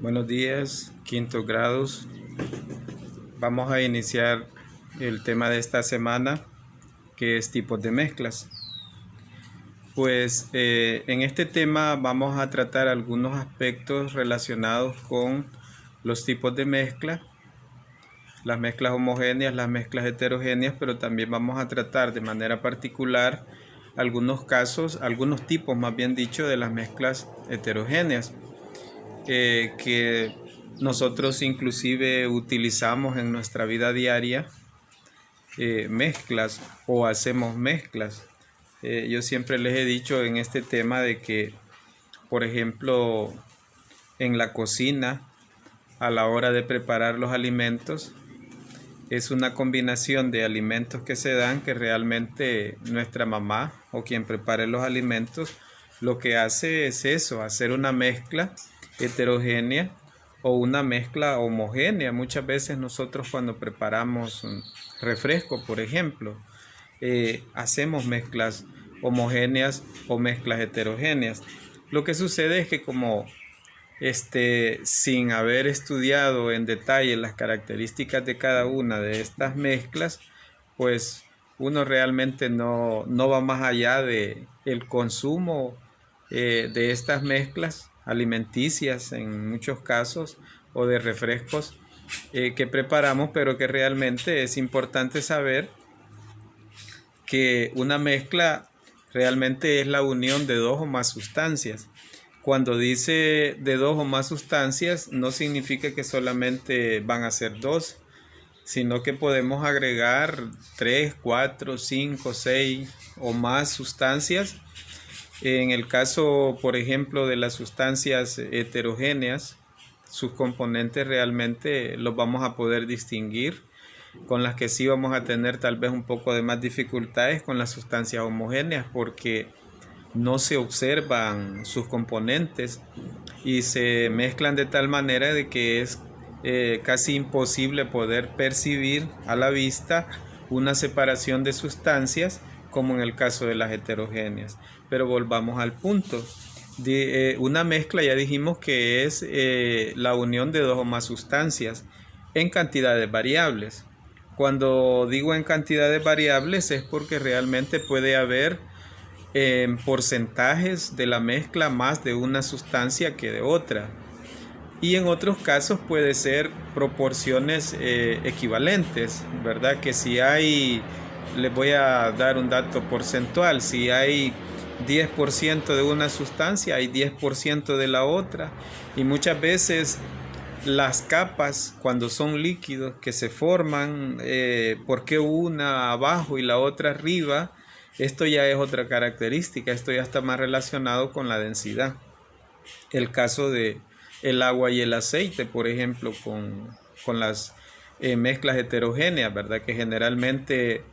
Buenos días, quintos grados. Vamos a iniciar el tema de esta semana, que es tipos de mezclas. En este tema vamos a tratar algunos aspectos relacionados con los tipos de mezcla, las mezclas homogéneas, las mezclas heterogéneas, pero también vamos a tratar de manera particular algunos casos, algunos tipos más bien dicho, de las mezclas heterogéneas. Que nosotros inclusive utilizamos en nuestra vida diaria mezclas o hacemos mezclas. Yo siempre les he dicho en este tema de que, por ejemplo, en la cocina, a la hora de preparar los alimentos, es una combinación de alimentos que se dan que realmente nuestra mamá o quien prepare los alimentos lo que hace es eso, hacer una mezcla heterogénea o una mezcla homogénea. Muchas veces nosotros cuando preparamos un refresco, por ejemplo, hacemos mezclas homogéneas o mezclas heterogéneas. Lo que sucede es que como sin haber estudiado en detalle las características de cada una de estas mezclas, pues uno realmente no va más allá de el consumo de estas mezclas alimenticias en muchos casos o de refrescos que preparamos, pero que realmente es importante saber que una mezcla realmente es la unión de dos o más sustancias. Cuando dice de dos o más sustancias, no significa que solamente van a ser dos, sino que podemos agregar 3, 4, 5, 6 o más sustancias. En el caso, por ejemplo, de las sustancias heterogéneas, sus componentes realmente los vamos a poder distinguir. Con las que sí vamos a tener tal vez un poco de más dificultades con las sustancias homogéneas, porque no se observan sus componentes y se mezclan de tal manera de que es casi imposible poder percibir a la vista una separación de sustancias como en el caso de las heterogéneas. Pero volvamos al punto. Una mezcla ya dijimos que es la unión de dos o más sustancias en cantidades variables. Cuando digo en cantidades variables es porque realmente puede haber en porcentajes de la mezcla más de una sustancia que de otra. Y en otros casos puede ser proporciones equivalentes, ¿verdad? Que si hay, les voy a dar un dato porcentual, si hay 10% de una sustancia, hay 10% de la otra. Y muchas veces las capas, cuando son líquidos que se forman, ¿por qué una abajo y la otra arriba? Esto ya es otra característica, esto ya está más relacionado con la densidad. El caso de el agua y el aceite, por ejemplo, con las mezclas heterogéneas, ¿verdad? Que generalmente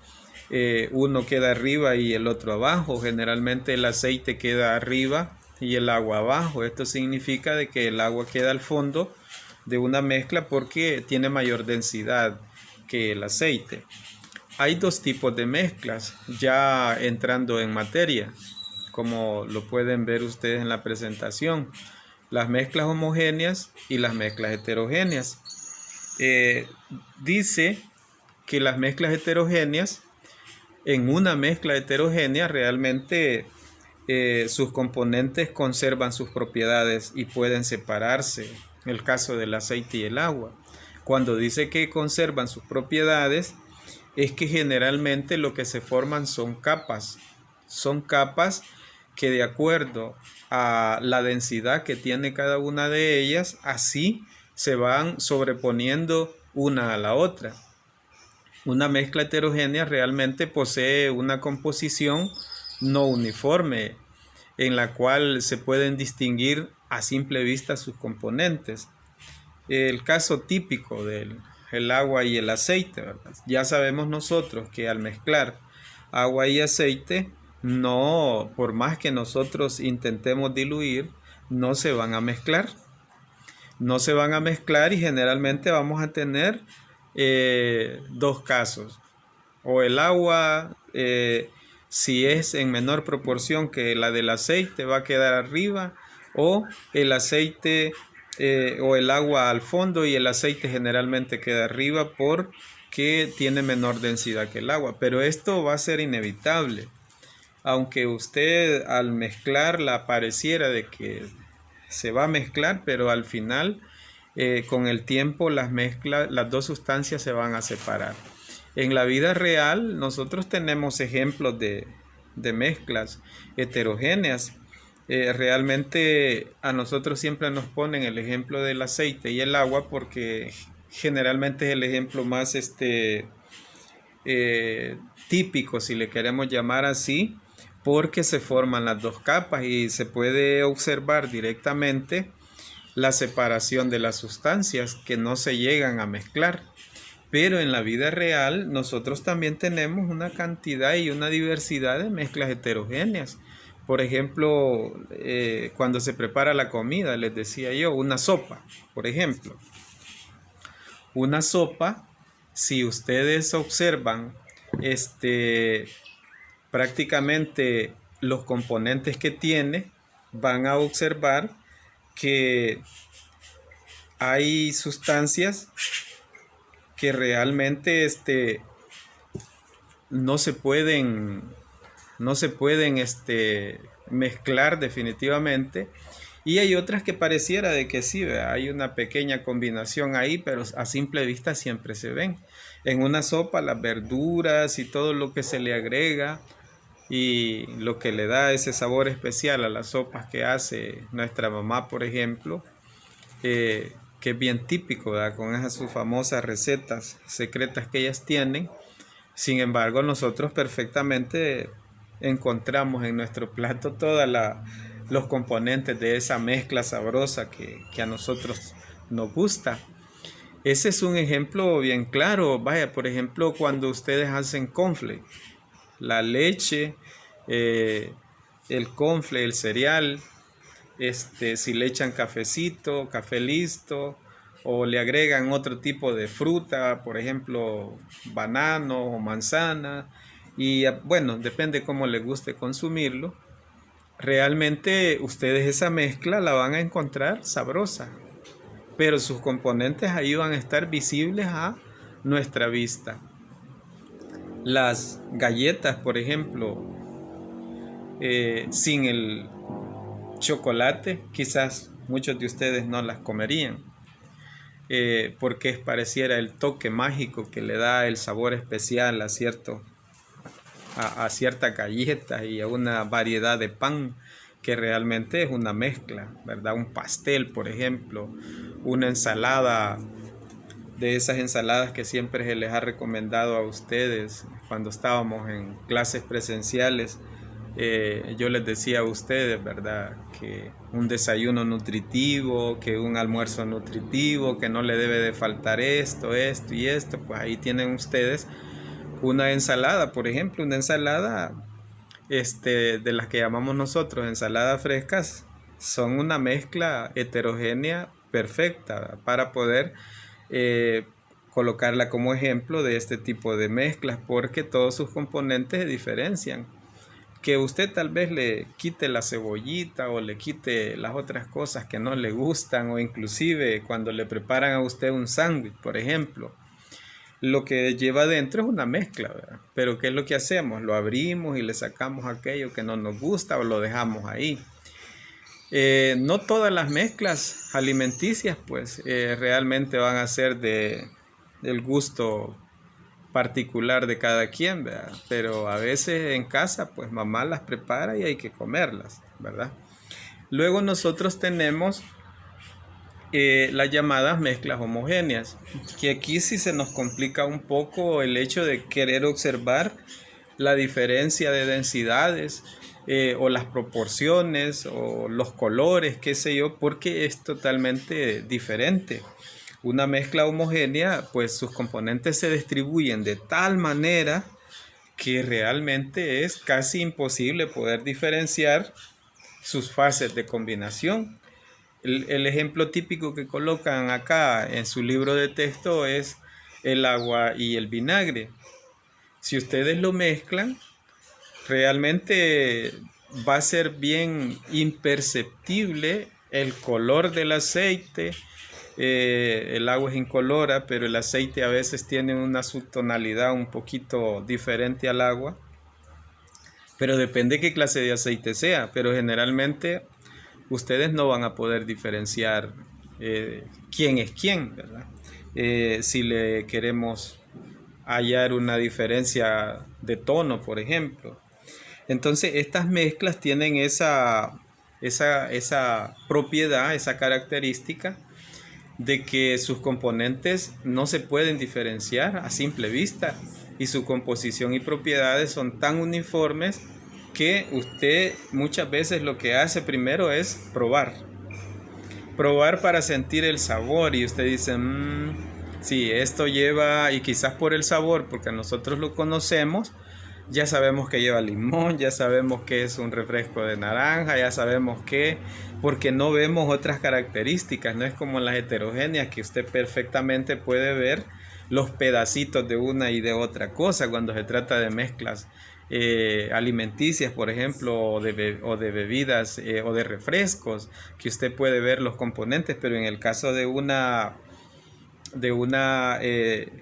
uno queda arriba y el otro abajo. Generalmente el aceite queda arriba y el agua abajo. Esto significa de que el agua queda al fondo de una mezcla porque tiene mayor densidad que el aceite. Hay dos tipos de mezclas, ya entrando en materia, como lo pueden ver ustedes en la presentación, las mezclas homogéneas y las mezclas heterogéneas. Dice que las mezclas heterogéneas, en una mezcla heterogénea realmente sus componentes conservan sus propiedades y pueden separarse, en el caso del aceite y el agua. Cuando dice que conservan sus propiedades, es que generalmente lo que se forman son capas que de acuerdo a la densidad que tiene cada una de ellas, así se van sobreponiendo una a la otra. Una mezcla heterogénea realmente posee una composición no uniforme, en la cual se pueden distinguir a simple vista sus componentes. El caso típico del agua y el aceite, ¿verdad? Ya sabemos nosotros que al mezclar agua y aceite, no, por más que nosotros intentemos diluir, no se van a mezclar. No se van a mezclar y generalmente vamos a tener dos casos. O el agua, si es en menor proporción que la del aceite, va a quedar arriba, o el aceite o el agua al fondo y el aceite generalmente queda arriba porque tiene menor densidad que el agua. Pero esto va a ser inevitable. Aunque usted al mezclarla pareciera de que se va a mezclar, pero al final con el tiempo las dos sustancias se van a separar. En la vida real nosotros tenemos ejemplos de mezclas heterogéneas. Realmente a nosotros siempre nos ponen el ejemplo del aceite y el agua porque generalmente es el ejemplo más típico, si le queremos llamar así, porque se forman las dos capas y se puede observar directamente la separación de las sustancias que no se llegan a mezclar. Pero en la vida real nosotros también tenemos una cantidad y una diversidad de mezclas heterogéneas. Por ejemplo, cuando se prepara la comida, les decía yo, una sopa, por ejemplo. Una sopa, si ustedes observan, prácticamente los componentes que tiene, van a observar que hay sustancias que realmente no se pueden mezclar definitivamente, y hay otras que pareciera de que sí, ¿verdad? Hay una pequeña combinación ahí, pero a simple vista siempre se ven. En una sopa las verduras y todo lo que se le agrega y lo que le da ese sabor especial a las sopas que hace nuestra mamá, por ejemplo, que es bien típico, ¿verdad? Con esas sus famosas recetas secretas que ellas tienen. Sin embargo, nosotros perfectamente encontramos en nuestro plato todos los componentes de esa mezcla sabrosa que a nosotros nos gusta. Ese es un ejemplo bien claro. Vaya, por ejemplo, cuando ustedes hacen cornflakes, la leche, el cornflake, el cereal, si le echan cafecito, café listo, o le agregan otro tipo de fruta, por ejemplo, banano o manzana, y bueno, depende cómo les guste consumirlo. Realmente ustedes esa mezcla la van a encontrar sabrosa, pero sus componentes ahí van a estar visibles a nuestra vista. Las galletas, por ejemplo, sin el chocolate, quizás muchos de ustedes no las comerían, porque pareciera el toque mágico que le da el sabor especial a cierta galleta y a una variedad de pan que realmente es una mezcla, ¿verdad? Un pastel, por ejemplo, una ensalada, de esas ensaladas que siempre se les ha recomendado a ustedes cuando estábamos en clases presenciales. Yo les decía a ustedes, ¿verdad? Que un desayuno nutritivo, que un almuerzo nutritivo, que no le debe de faltar esto y esto. Pues ahí tienen ustedes una ensalada, por ejemplo, una ensalada de las que llamamos nosotros ensaladas frescas. Son una mezcla heterogénea perfecta para poder colocarla como ejemplo de este tipo de mezclas, porque todos sus componentes se diferencian. Que usted tal vez le quite la cebollita o le quite las otras cosas que no le gustan, o inclusive cuando le preparan a usted un sándwich, por ejemplo, lo que lleva dentro es una mezcla, ¿verdad? Pero ¿qué es lo que hacemos? Lo abrimos y le sacamos aquello que no nos gusta o lo dejamos ahí. No todas las mezclas alimenticias pues realmente van a ser del gusto particular de cada quien, ¿verdad? Pero a veces en casa pues mamá las prepara y hay que comerlas, ¿verdad? Luego nosotros tenemos las llamadas mezclas homogéneas, que aquí sí se nos complica un poco el hecho de querer observar la diferencia de densidades o las proporciones o los colores, qué sé yo, porque es totalmente diferente. Una mezcla homogénea, pues sus componentes se distribuyen de tal manera que realmente es casi imposible poder diferenciar sus fases de combinación. El ejemplo típico que colocan acá en su libro de texto es el agua y el vinagre. Si ustedes lo mezclan, realmente va a ser bien imperceptible el color del aceite. El agua es incolora, pero el aceite a veces tiene una subtonalidad un poquito diferente al agua. Pero depende qué clase de aceite sea. Pero generalmente ustedes no van a poder diferenciar quién es quién, ¿verdad? Si le queremos hallar una diferencia de tono, por ejemplo. Entonces estas mezclas tienen esa propiedad, esa característica de que sus componentes no se pueden diferenciar a simple vista y su composición y propiedades son tan uniformes que usted muchas veces lo que hace primero es probar para sentir el sabor, y usted dice, sí, esto lleva, y quizás por el sabor, porque nosotros lo conocemos, ya sabemos que lleva limón, ya sabemos que es un refresco de naranja, ya sabemos que, porque no vemos otras características, no es como las heterogéneas que usted perfectamente puede ver los pedacitos de una y de otra cosa cuando se trata de mezclas alimenticias, por ejemplo, o de bebidas o de refrescos, que usted puede ver los componentes, pero en el caso de una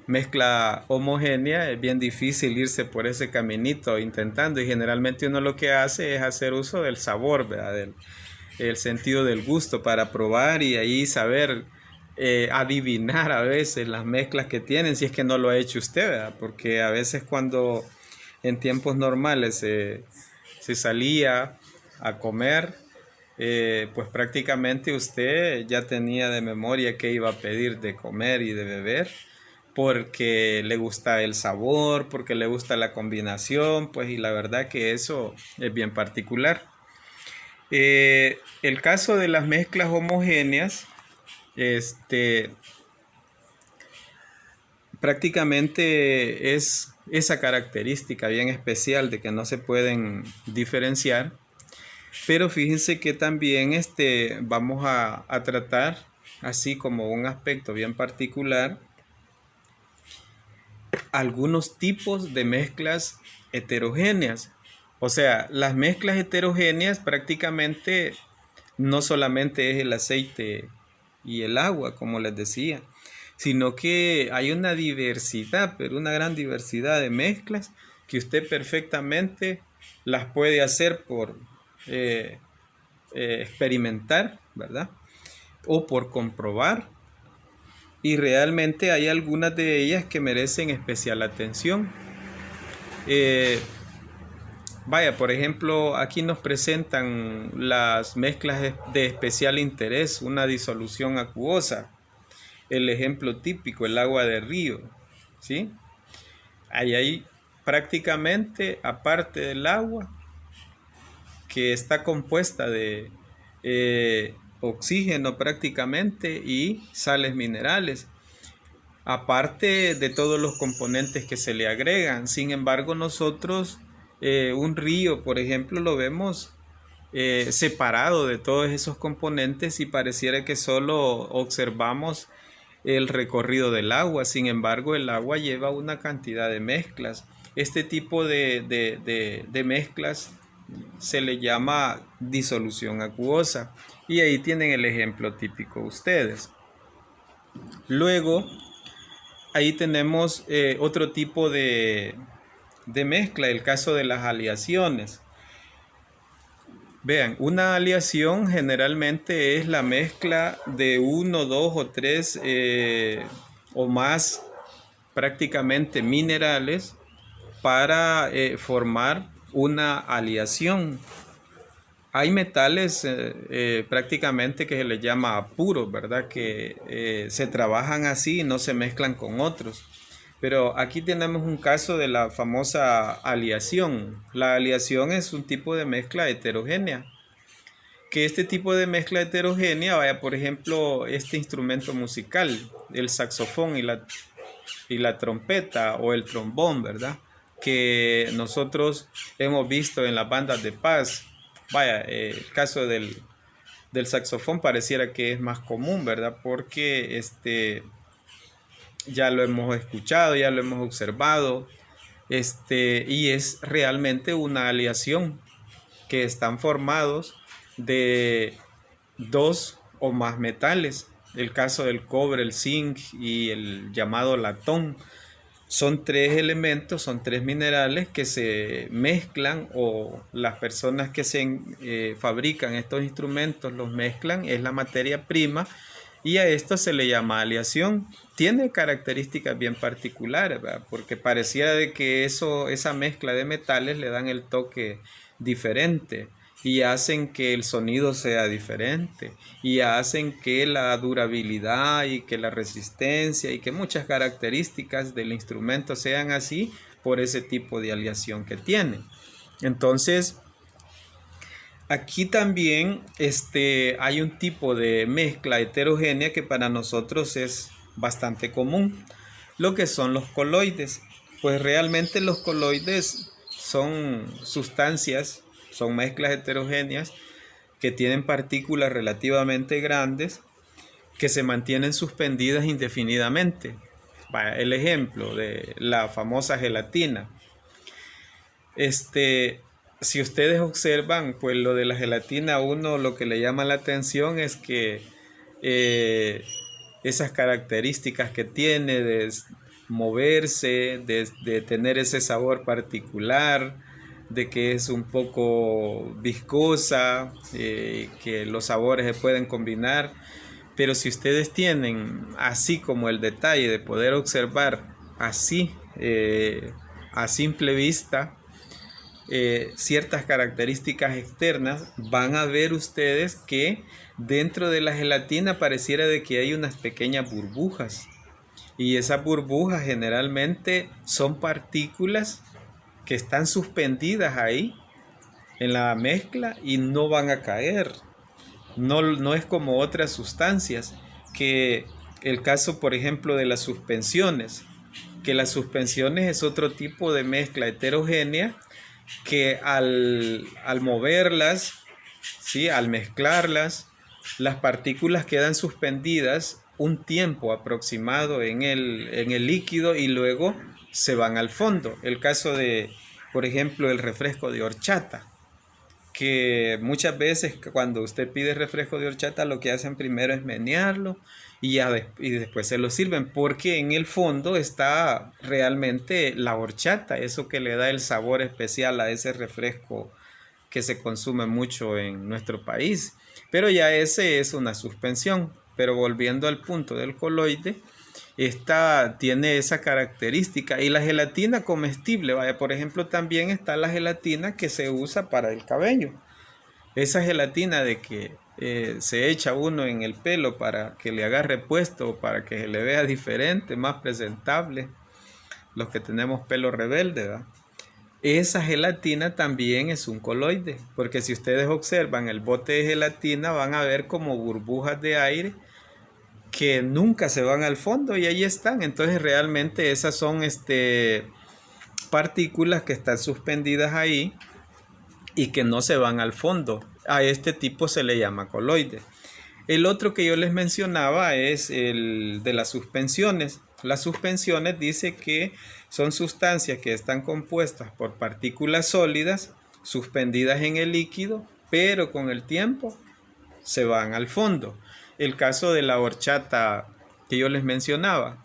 mezcla homogénea es bien difícil irse por ese caminito intentando, y generalmente uno lo que hace es hacer uso del sabor, ¿verdad? El sentido del gusto para probar y ahí saber adivinar a veces las mezclas que tienen, si es que no lo ha hecho usted, ¿verdad? Porque a veces cuando en tiempos normales se salía a comer, pues prácticamente usted ya tenía de memoria qué iba a pedir de comer y de beber, porque le gusta el sabor, porque le gusta la combinación, pues, y la verdad que eso es bien particular. El caso de las mezclas homogéneas, prácticamente es esa característica bien especial de que no se pueden diferenciar. Pero fíjense que también vamos a tratar, así como un aspecto bien particular, algunos tipos de mezclas heterogéneas. O sea, las mezclas heterogéneas prácticamente no solamente es el aceite y el agua, como les decía, sino que hay una diversidad, pero una gran diversidad de mezclas que usted perfectamente las puede hacer por experimentar, ¿verdad? O por comprobar. Y realmente hay algunas de ellas que merecen especial atención. Vaya, por ejemplo, aquí nos presentan las mezclas de especial interés, una disolución acuosa. El ejemplo típico, el agua de río, ¿sí? Ahí hay prácticamente, aparte del agua, que está compuesta de oxígeno prácticamente y sales minerales, aparte de todos los componentes que se le agregan. Sin embargo, nosotros un río, por ejemplo, lo vemos separado de todos esos componentes y pareciera que solo observamos el recorrido del agua. Sin embargo, el agua lleva una cantidad de mezclas. Este tipo de mezclas se le llama disolución acuosa, y ahí tienen el ejemplo típico ustedes. Luego ahí tenemos otro tipo de mezcla, el caso de las aleaciones. Vean, una aleación generalmente es la mezcla de uno, dos o tres o más prácticamente minerales para formar una aleación. Hay metales prácticamente que se les llama apuros, ¿verdad? Que se trabajan así y no se mezclan con otros. Pero aquí tenemos un caso de la famosa aleación. La aleación es un tipo de mezcla heterogénea. Que este tipo de mezcla heterogénea, vaya, por ejemplo, este instrumento musical, el saxofón y la trompeta o el trombón, ¿verdad? Que nosotros hemos visto en las bandas de paz. Vaya, el caso del saxofón pareciera que es más común, ¿verdad? Porque ya lo hemos escuchado, ya lo hemos observado, y es realmente una aleación que están formados de dos o más metales. El caso del cobre, el zinc y el llamado latón. Son tres elementos, son tres minerales que se mezclan, o las personas que fabrican estos instrumentos los mezclan, es la materia prima, y a esto se le llama aleación. Tiene características bien particulares, ¿verdad? Porque pareciera de que esa mezcla de metales le dan el toque diferente y hacen que el sonido sea diferente y hacen que la durabilidad y que la resistencia y que muchas características del instrumento sean así por ese tipo de aleación que tiene. Entonces, aquí también hay un tipo de mezcla heterogénea que para nosotros es bastante común, lo que son los coloides. Pues realmente los coloides son sustancias, son mezclas heterogéneas que tienen partículas relativamente grandes que se mantienen suspendidas indefinidamente. El ejemplo de la famosa gelatina. Si ustedes observan, pues lo de la gelatina, uno lo que le llama la atención es que esas características que tiene de moverse, de tener ese sabor particular, de que es un poco viscosa, que los sabores se pueden combinar. Pero si ustedes tienen así como el detalle de poder observar así, a simple vista, ciertas características externas, van a ver ustedes que dentro de la gelatina pareciera de que hay unas pequeñas burbujas, y esas burbujas generalmente son partículas que están suspendidas ahí en la mezcla y no van a caer. No es como otras sustancias, que el caso por ejemplo de las suspensiones, que las suspensiones es otro tipo de mezcla heterogénea que al moverlas, ¿sí? Al mezclarlas, las partículas quedan suspendidas un tiempo aproximado en el líquido y luego se van al fondo. El caso de, por ejemplo, el refresco de horchata, que muchas veces cuando usted pide refresco de horchata lo que hacen primero es menearlo y después se lo sirven, porque en el fondo está realmente la horchata, eso que le da el sabor especial a ese refresco que se consume mucho en nuestro país. Pero ya ese es una suspensión. Pero volviendo al punto del coloide, esta tiene esa característica. Y la gelatina comestible, vaya, por ejemplo, también está la gelatina que se usa para el cabello. Esa gelatina de que se echa uno en el pelo para que le agarre puesto, para que se le vea diferente, más presentable, los que tenemos pelo rebelde, ¿verdad? Esa gelatina también es un coloide, porque si ustedes observan el bote de gelatina van a ver como burbujas de aire que nunca se van al fondo y ahí están. Entonces realmente esas son partículas que están suspendidas ahí y que no se van al fondo. A este tipo se le llama coloide. El otro que yo les mencionaba es el de las suspensiones. Las suspensiones dice que son sustancias que están compuestas por partículas sólidas suspendidas en el líquido, pero con el tiempo se van al fondo. El caso de la horchata que yo les mencionaba,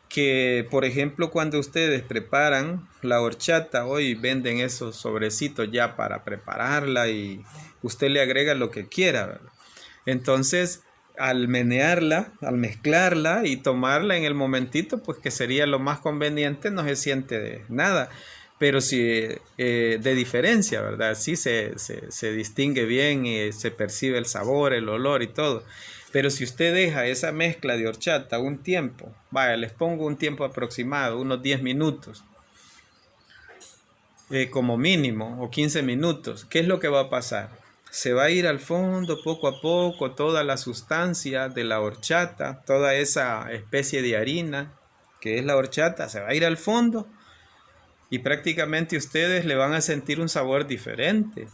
que por ejemplo cuando ustedes preparan la horchata, hoy venden esos sobrecitos ya para prepararla y usted le agrega lo que quiera, ¿verdad? Entonces, al menearla, al mezclarla y tomarla en el momentito, pues que sería lo más conveniente, no se siente de nada. Pero sí de diferencia, ¿verdad? Sí se distingue bien y se percibe el sabor, el olor y todo. Pero si usted deja esa mezcla de horchata un tiempo, vaya, les pongo un tiempo aproximado, unos 10 minutos, como mínimo, o 15 minutos, ¿qué es lo que va a pasar? Se va a ir al fondo poco a poco toda la sustancia de la horchata, toda esa especie de harina que es la horchata, se va a ir al fondo y prácticamente ustedes le van a sentir un sabor diferente.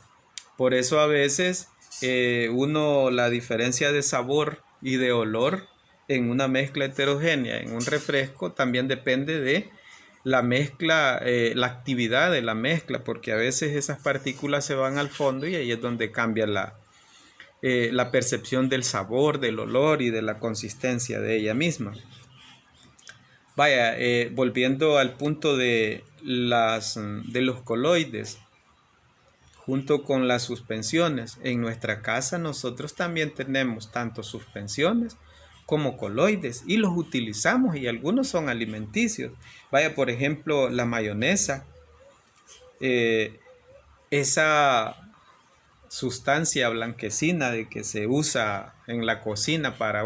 Por eso a veces la diferencia de sabor y de olor en una mezcla heterogénea, en un refresco, también depende de la mezcla, la actividad de la mezcla, porque a veces esas partículas se van al fondo y ahí es donde cambia la percepción del sabor, del olor y de la consistencia de ella misma. Vaya, volviendo al punto de los coloides, junto con las suspensiones. En nuestra casa nosotros también tenemos tanto suspensiones como coloides y los utilizamos y algunos son alimenticios. Vaya, por ejemplo, la mayonesa, esa sustancia blanquecina de que se usa en la cocina para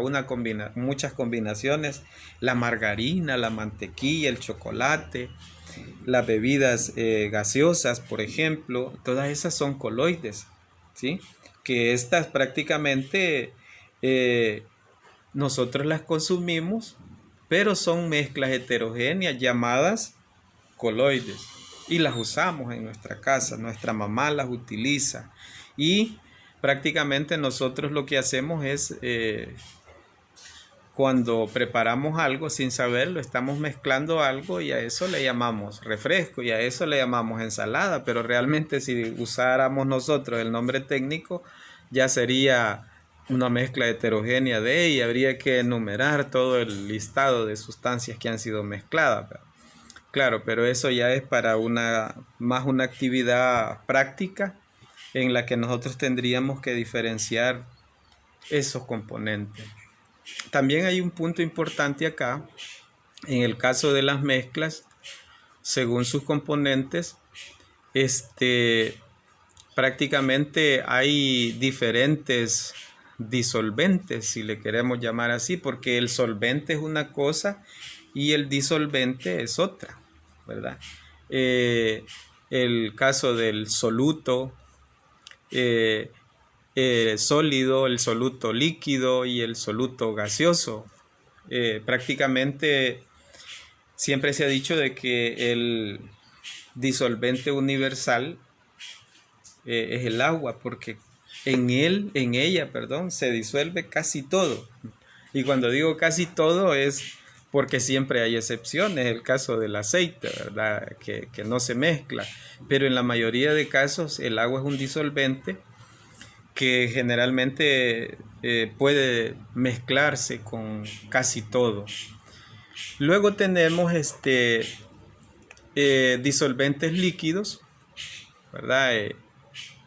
muchas combinaciones, la margarina, la mantequilla, el chocolate, las bebidas gaseosas, por ejemplo, todas esas son coloides, ¿sí? Que estas prácticamente nosotros las consumimos, pero son mezclas heterogéneas llamadas coloides y las usamos en nuestra casa, nuestra mamá las utiliza y prácticamente nosotros lo que hacemos es cuando preparamos algo sin saberlo, estamos mezclando algo y a eso le llamamos refresco y a eso le llamamos ensalada, pero realmente si usáramos nosotros el nombre técnico ya sería una mezcla heterogénea de ella, habría que enumerar todo el listado de sustancias que han sido mezcladas. Claro, pero eso ya es para más una actividad práctica en la que nosotros tendríamos que diferenciar esos componentes. También hay un punto importante acá, en el caso de las mezclas, según sus componentes, prácticamente hay diferentes disolventes, si le queremos llamar así, porque el solvente es una cosa y el disolvente es otra, ¿verdad? El caso del soluto, sólido, el soluto líquido y el soluto gaseoso. Prácticamente siempre se ha dicho de que el disolvente universal es el agua, porque en ella, se disuelve casi todo. Y cuando digo casi todo es porque siempre hay excepciones, el caso del aceite, ¿verdad? Que no se mezcla, pero en la mayoría de casos el agua es un disolvente que generalmente puede mezclarse con casi todo. Luego tenemos disolventes líquidos, ¿verdad?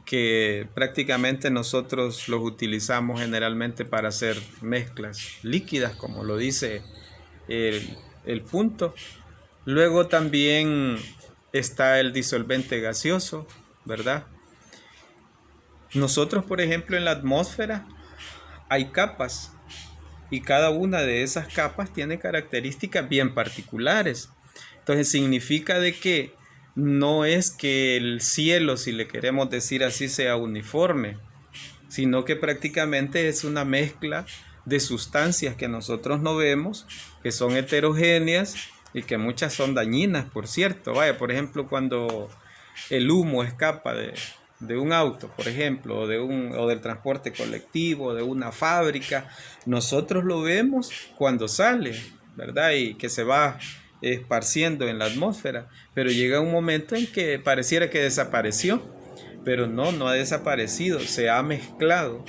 Que prácticamente nosotros los utilizamos generalmente para hacer mezclas líquidas, como lo dice el punto. Luego también está el disolvente gaseoso, ¿verdad? Nosotros, por ejemplo, en la atmósfera hay capas y cada una de esas capas tiene características bien particulares. Entonces significa de que no es que el cielo, si le queremos decir así, sea uniforme, sino que prácticamente es una mezcla de sustancias que nosotros no vemos, que son heterogéneas y que muchas son dañinas, por cierto. Vaya, por ejemplo, cuando el humo escapa de un auto, por ejemplo, o del transporte colectivo, de una fábrica, nosotros lo vemos cuando sale, ¿verdad? Y que se va esparciendo en la atmósfera, pero llega un momento en que pareciera que desapareció, pero no ha desaparecido, se ha mezclado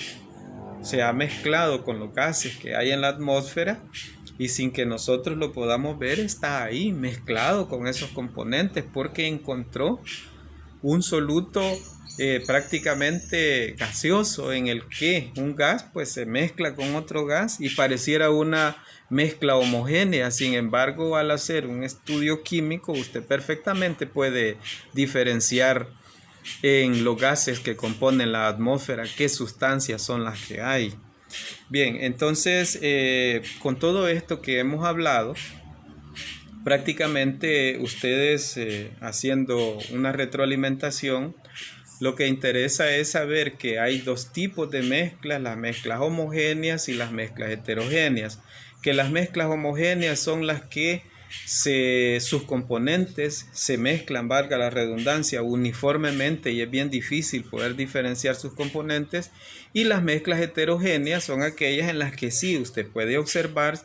con los gases que hay en la atmósfera y sin que nosotros lo podamos ver está ahí mezclado con esos componentes porque encontró un soluto prácticamente gaseoso en el que un gas pues se mezcla con otro gas y pareciera una mezcla homogénea. Sin embargo, al hacer un estudio químico usted perfectamente puede diferenciar en los gases que componen la atmósfera qué sustancias son las que hay. Bien, entonces con todo esto que hemos hablado, prácticamente ustedes haciendo una retroalimentación, lo que interesa es saber que hay dos tipos de mezclas, las mezclas homogéneas y las mezclas heterogéneas. Que las mezclas homogéneas son las que sus componentes se mezclan, valga la redundancia, uniformemente y es bien difícil poder diferenciar sus componentes. Y las mezclas heterogéneas son aquellas en las que sí usted puede observar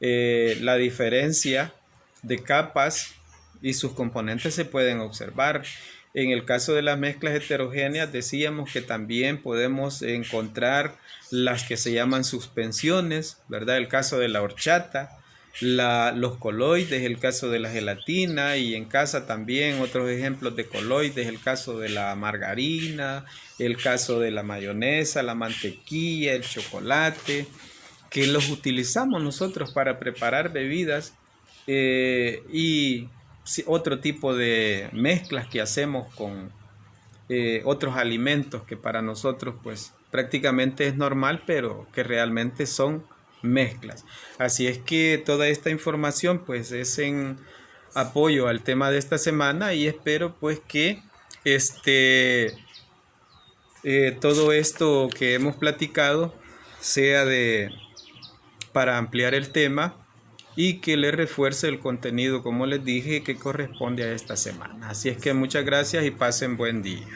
la diferencia de capas y sus componentes se pueden observar. En el caso de las mezclas heterogéneas decíamos que también podemos encontrar las que se llaman suspensiones, ¿verdad? El caso de la horchata, los coloides, el caso de la gelatina, y en casa también otros ejemplos de coloides, el caso de la margarina, el caso de la mayonesa, la mantequilla, el chocolate, que los utilizamos nosotros para preparar bebidas y otro tipo de mezclas que hacemos con otros alimentos que para nosotros pues prácticamente es normal, pero que realmente son mezclas. Así es que toda esta información pues es en apoyo al tema de esta semana, y espero pues que todo esto que hemos platicado sea para ampliar el tema y que le refuerce el contenido, como les dije, que corresponde a esta semana. Así es que muchas gracias y pasen buen día.